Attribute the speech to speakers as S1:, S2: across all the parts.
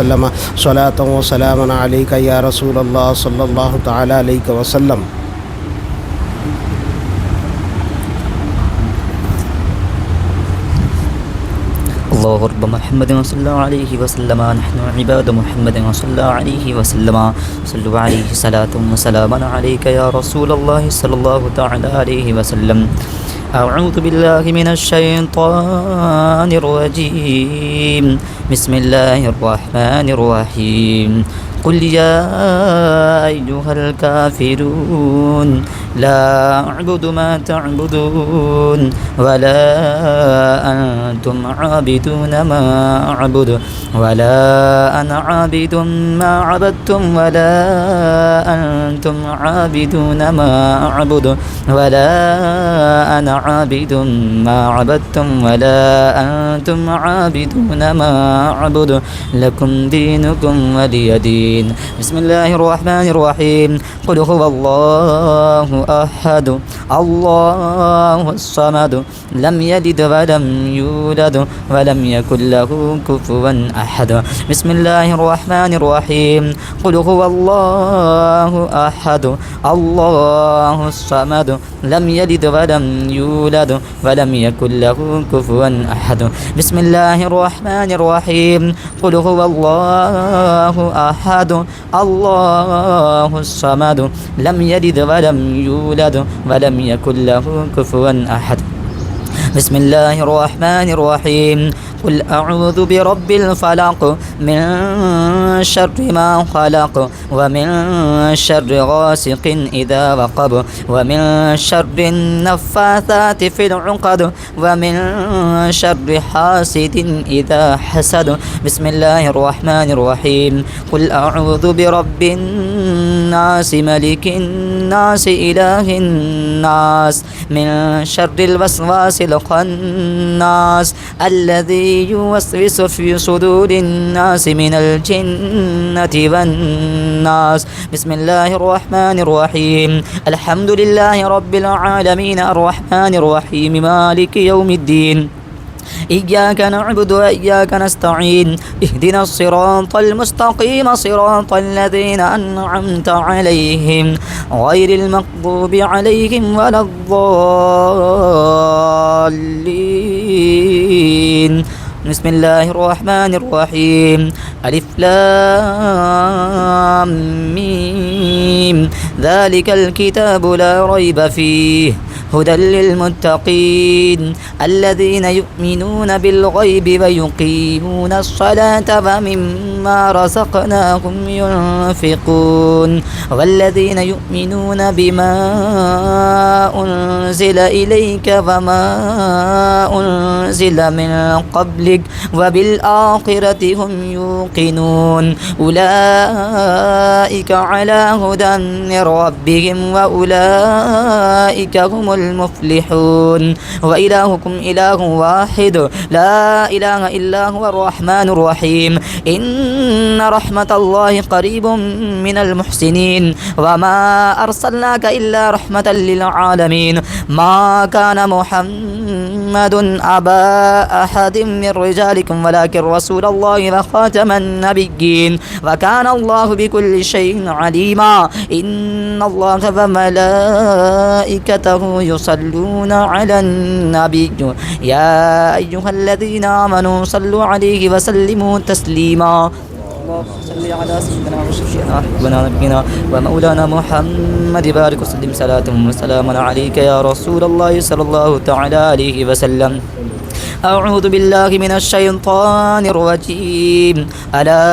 S1: وسلم صلاۃ و سلام علیک یا رسول اللہ صلی اللہ تعالی علیہ وسلم.
S2: اللہ رب محمد صلی اللہ علیہ وسلم نحن عباد محمد صلی اللہ علیہ وسلم صلو علیہ صلاۃ و سلام علیک یا رسول اللہ صلی اللہ تعالی علیہ وسلم. اعوذ باللہ من الشیطان الرجیم بسم اللہ الرحمن الرحیم. قل یا ایہا الکافرون لا اعبد ما تعبدون ولا انتم عابدون ما اعبد ولا انا عابد ما عبدتم ولا انتم عابدون ما اعبد ولا انا عابد ما عبدتم ولا انتم عابدون ما اعبد لكم دينكم ولي دين. بسم الله الرحمن الرحيم. قل هو الله أحد الله الصمد لم يلد ولم يولد ولم يكن له كفوا أحد. بسم الله الرحمن الرحيم. قل هو الله أحد الله الصمد لم يلد ولم يولد ولم يكن له كفوا أحد. بسم الله الرحمن الرحيم. قل هو الله أحد الله الصمد لم يلد ولم يولد ولم يكن له كفوا أحد. بسم الله الرحمن الرحيم. قل أعوذ برب الفلق من شر ما خلق ومن شر غاسق إذا وقب ومن شر النفاثات في العقد ومن شر حاسد إذا حسد. بسم الله الرحمن الرحيم. قل أعوذ برب الناس ملك الناس إله الناس من شر الوسواس الخناس الذي يوسوس في صدور الناس من الجنة والناس. بسم الله الرحمن الرحيم. الحمد لله رب العالمين الرحمن الرحيم مالك يوم الدين. إياك نعبد وإياك نستعين اهدنا الصراط المستقيم صراط الذين أنعمت عليهم غير المغضوب عليهم ولا الضالين. بسم الله الرحمن الرحيم. ألف لام ميم ذلك الكتاب لا ريب فيه هدى للمتقين الذين يؤمنون بالغيب ويقيمون الصلاة ومما رزقناهم ينفقون والذين يؤمنون بما أنزل إليك وما أنزل من قبلك وبالآخرة هم يوقنون أولئك على هدى من ربهم وأولئك هم المفلحون. وإلهكم إله واحد لا إله إلا هو الرحمن الرحيم. إن رحمة الله قريب من المحسنين وما أرسلناك إلا رحمة للعالمين. ما كان محمد أبا أحد من رجالكم ولكن رسول الله وخاتم النبيين وكان الله بكل شيء عليما. إن الله وملائكته يصلون على النبي يا أيها الذين آمنوا صلوا عليه وسلموا تسليما. اللهم صل على سيدنا وشفيعنا وحبنا نبينا ومولانا محمد بارك وسلم صلاة وسلاما عليك يا رسول الله صلى الله تعالى عليه وسلم. أعوذ بالله من الشيطان الرجيم. ألا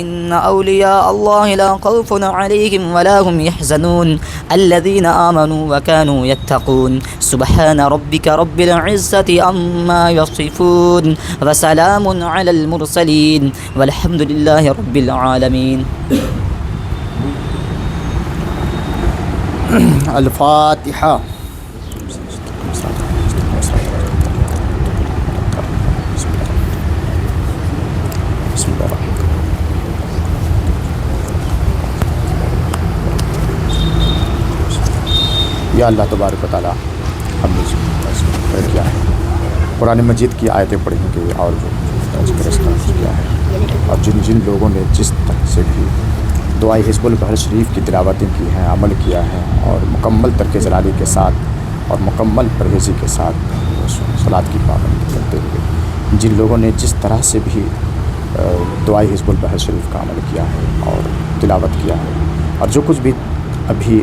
S2: إن أولياء الله لا خوف عليهم ولا هم يحزنون الذين آمنوا وكانوا يتقون. سبحان ربك رب العزة عما يصفون وسلام على المرسلين والحمد لله رب العالمين.
S3: الفاتحة. یا اللہ تبارک و تعالیٰ ہم نے کیا ہے قرآن مجید کی آیتیں پڑھی کہ اور جو کیا ہے اور جن جن لوگوں نے جس طرح سے بھی دعائے حزب البحر شریف کی تلاوتیں کی ہیں، عمل کیا ہے، اور مکمل ترک جلالی کے ساتھ اور مکمل پرہیزی کے ساتھ صلاۃ کی پابندی کرتے ہوئے جن لوگوں نے جس طرح سے بھی دعائے حزب البحر شریف کا عمل کیا ہے اور تلاوت کیا ہے، اور جو کچھ بھی ابھی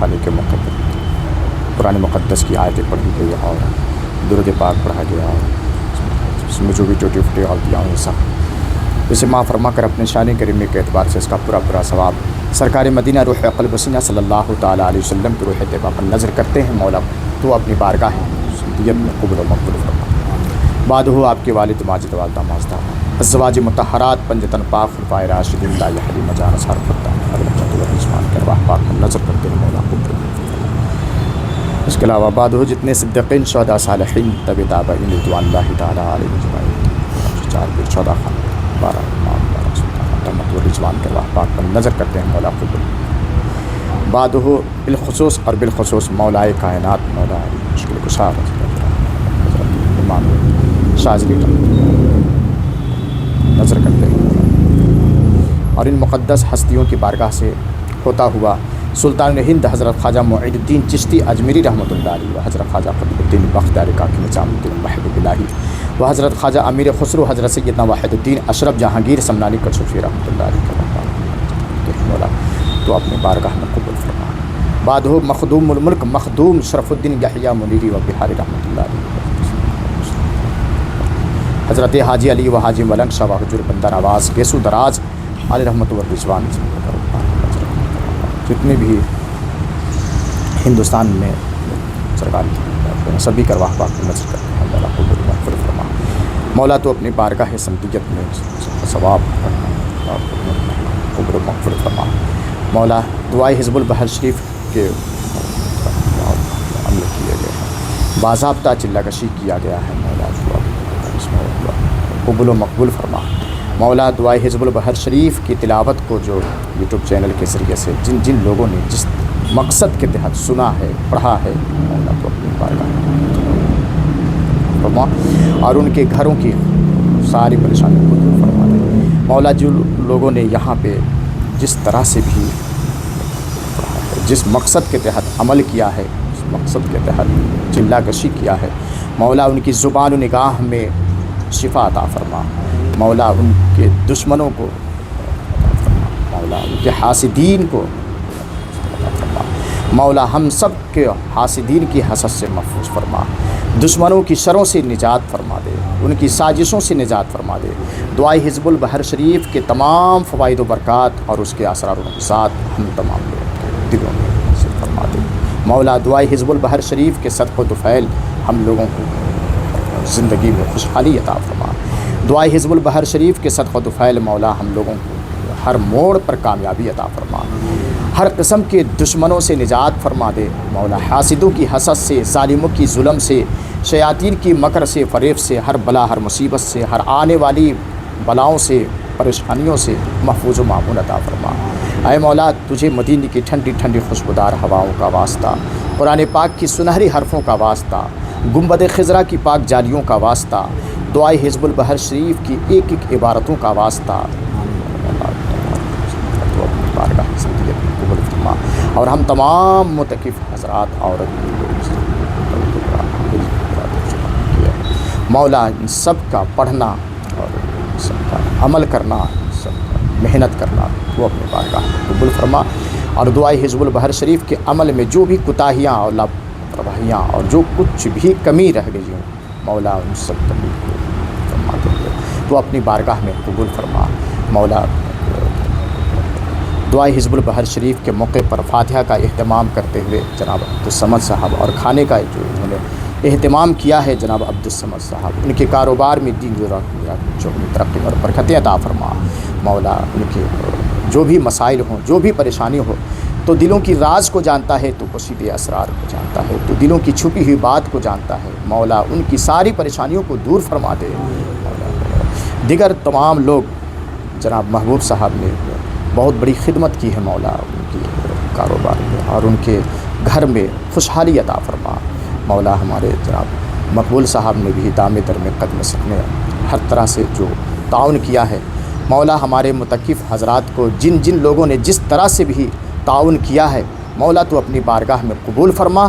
S3: خالی کے موقع پر قرآن مقدس کی آیتیں پڑھی گئی اور درود پاک پڑھا گیا، اور اس میں جو بھی ٹوٹی پھوٹی غلطیاں ہوئی سب اسے معاف فرما کر اپنے شان کریمے کے اعتبار سے اس کا پورا ثواب سرکار مدینہ روح قلب وسینہ صلی اللہ تعالیٰ علیہ وسلم کی روح طیبہ پر نظر کرتے ہیں۔ مولا تو اپنی بارگاہ سنتیت میں قبول و مقبول فرما۔ بعد ہو آپ کے والد ماجد والدہ مازدہ ازواج مطہرات پنجتن پاک خلفائے راشدین لا یحلی مجانس ہر فتح رحمۃ اللہ رضوان کے ارواح پاک پر نظر کرتے ہیں مولا قبول۔ اس کے علاوہ بعد ہو جتنے صدیقین شہداء صالحین تبع تابعین رضوان اللہ تعالیٰ علیہ اجمعین، 4 پیر 14 خان 12 امام 12 سلطان رحمۃ اللہ رضوان کے ارواح پاک پر نظر کرتے ہیں مولا قبول۔ بعد ہو بالخصوص اور بالخصوص مولائے کائنات مولا علی مشکل کشا حضرت امام شاذلی نظر کرتے ہیں، اور ان مقدس ہستیوں کی بارگاہ سے ہوتا ہوا سلطان ہند حضرت خواجہ معید الدین چشتی اجمیری رحمۃ اللہ علیہ و حضرت خواجہ قطب الدین بختیاری کاکی نظام الدین محبوب الہی و حضرت خواجہ امیر خسرو حضرت سیدنا واحد الدین اشرف جہانگیر سمنانی کشفی رحمۃ اللہ علیہ کا مولا تو اپنی بارگاہ میں قبول فرما۔ بعد ہو مخدوم الملک مخدوم شرف الدین یحییٰ منیری و بہاری رحمۃ اللہ علیہ، حضرت حاجی علی و حاجی ملنگ شاہ حجور بندر آواز گیسو دراز علی رحمۃ اللہ رضوان، جتنے بھی ہندوستان میں سرکار سبھی کرواہ پاک میں نظر کرتے ہیں مولا قبول مغفور فرما۔ مولا تو اپنی بارگاہ سمدیت میں ثواب قبول مغفور فرما۔ مولا دعائے حزب البحر شریف کے عمل کیے گئے ہیں، باضابطہ چلہ کشی کیا گیا ہے، مولا اس میں قبول و مقبول فرما۔ مولا دعائے حزب البحر شریف کی تلاوت کو جو یوٹیوب چینل کے ذریعے سے جن جن لوگوں نے جس مقصد کے تحت سنا ہے پڑھا ہے، مولا تو اپنی بارگاہ فرما، اور ان کے گھروں کی ساری پریشانیوں کو دور فرما دے۔ مولا جو لوگوں نے یہاں پہ جس طرح سے بھی جس مقصد کے تحت عمل کیا ہے، اس مقصد کے تحت چلہ کشی کیا ہے، مولا ان کی زبان و نگاہ میں شفا عطا فرما۔ مولا ان کے دشمنوں کو عطا فرما، مولا ان کے حاسدین کو عطا فرما۔ مولا ہم سب کے حاسدین کی حسد سے محفوظ فرما، دشمنوں کی شروں سے نجات فرما دے، ان کی سازشوں سے نجات فرما دے۔ دعائے حزب البحر شریف کے تمام فوائد و برکات اور اس کے اسرار و نفسات ہم تمام لوگوں کے دلوں میں نصیب فرما دے۔ مولا دعائے حزب البحر شریف کے صدقہ و طفیل ہم لوگوں کو زندگی میں خوشحالی عطا فرما۔ دعائے حزب البحر شریف کے صدقہ و طفیل مولا ہم لوگوں کو ہر موڑ پر کامیابی عطا فرما، ہر قسم کے دشمنوں سے نجات فرما دے۔ مولا حاسدوں کی حسد سے، ظالموں کی ظلم سے، شیاطین کی مکر سے، فریب سے، ہر بلا ہر مصیبت سے، ہر آنے والی بلاؤں سے، پریشانیوں سے محفوظ و معمون عطا فرما۔ اے مولا تجھے مدینے کی ٹھنڈی ٹھنڈی خوشبودار ہواؤں کا واسطہ، قرآن پاک کی سنہری حرفوں کا واسطہ، گنبد خضرا کی پاک جالیوں کا واسطہ، دعائے حزب البحر شریف کی ایک ایک عبارتوں کا واسطہ، بارگاہ سمدیت میں قبول فرما۔ اور ہم تمام متقف حضرات اور مولا ان سب کا پڑھنا اور سب کا عمل کرنا، سب کا محنت کرنا وہ اپنے بارگاہ میں قبول فرما۔ اور دعائے حزب البحر شریف کے عمل میں جو بھی کوتاہیاں اور لاپرواہیاں اور جو کچھ بھی کمی رہ گئی ہوں، مولا ان سب کمی کو فرما دے تو اپنی بارگاہ میں قبول فرما۔ مولا دعائے حزب البحر شریف کے موقع پر فاتحہ کا اہتمام کرتے ہوئے جناب عبدالصمد صاحب، اور کھانے کا جو انہوں نے اہتمام کیا ہے جناب عبدالصمد صاحب، ان کے کاروبار میں دین جو ترقی اور برکتیں عطا فرما۔ مولا ان کے جو بھی مسائل ہوں، جو بھی پریشانی ہو، تو دلوں کی راز کو جانتا ہے، تو پوشیدہ اسرار کو جانتا ہے، تو دلوں کی چھپی ہوئی بات کو جانتا ہے۔ مولا ان کی ساری پریشانیوں کو دور فرما دے۔ دیگر تمام لوگ جناب محبوب صاحب نے بہت بڑی خدمت کی ہے، مولا ان کی کاروبار میں اور ان کے گھر میں خوشحالی عطا فرما۔ مولا ہمارے جناب مقبول صاحب نے بھی دامے در میں قدم سکنے ہر طرح سے جو تعاون کیا ہے، مولا ہمارے متقف حضرات کو جن جن لوگوں نے جس طرح سے بھی تعاون کیا ہے، مولا تو اپنی بارگاہ میں قبول فرما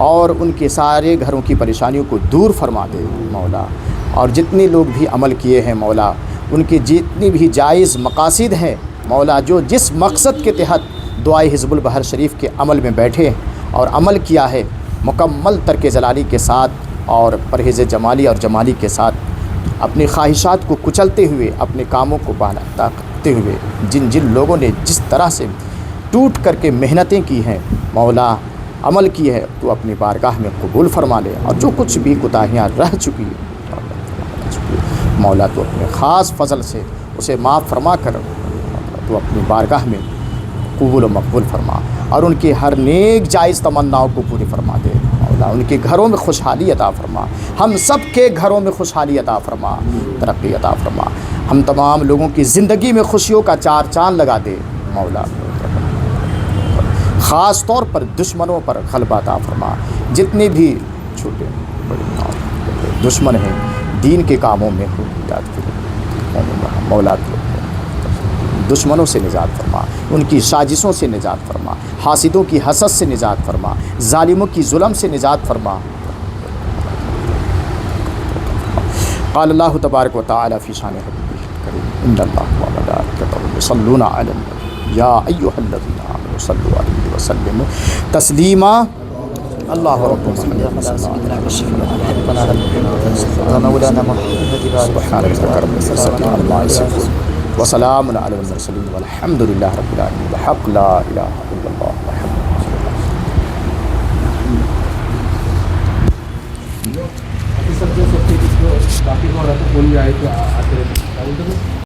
S3: اور ان کے سارے گھروں کی پریشانیوں کو دور فرما دے مولا، اور جتنے لوگ بھی عمل کیے ہیں مولا، ان کی جتنی بھی جائز مقاصد ہیں مولا، جو جس مقصد کے تحت دعائے حزب البحر شریف کے عمل میں بیٹھے اور عمل کیا ہے، مکمل ترک جلالی کے ساتھ اور پرہیز جمالی اور جمالی کے ساتھ اپنی خواہشات کو کچلتے ہوئے، اپنے کاموں کو بالا کرتے ہوئے، جن جن لوگوں نے جس طرح سے ٹوٹ کر کے محنتیں کی ہیں مولا، عمل کی ہے، تو اپنی بارگاہ میں قبول فرما لے، اور جو کچھ بھی کوتاہیاں رہ چکی ہیں مولا، تو اپنے خاص فضل سے اسے معاف فرما کر تو اپنی بارگاہ میں قبول و مقبول فرما، اور ان کی ہر نیک جائز تمناؤں کو پوری فرما دے مولا، ان کے گھروں میں خوشحالی عطا فرما، ہم سب کے گھروں میں خوشحالی عطا فرما، ترقی عطا فرما، ہم تمام لوگوں کی زندگی میں خوشیوں کا چار چاند لگا دے مولا، خاص طور پر دشمنوں پر غلبہ عطا فرما، جتنے بھی چھوٹے بڑے دشمن ہیں دین کے کاموں میں مولا، دشمنوں سے نجات فرما، ان کی سازشوں سے نجات فرما، حاسدوں کی حسد سے نجات فرما، ظالموں کی ظلم سے نجات فرما۔ قال اللہ تبارک و تعالی فی شان حبیبہ الکریم ان اللہ و ملائکتہ یصلون علی النبی یا ایھا الذین آمنوا صلوا علیہ وسلموا تسلیما۔ اللہ رب
S2: مولانا محمد
S3: وسلام علی المرسلین والحمد للہ رب العالمین بحق لا الہ الا اللہ محمد۔
S4: باقی کو بول جائے تو آتے رہتے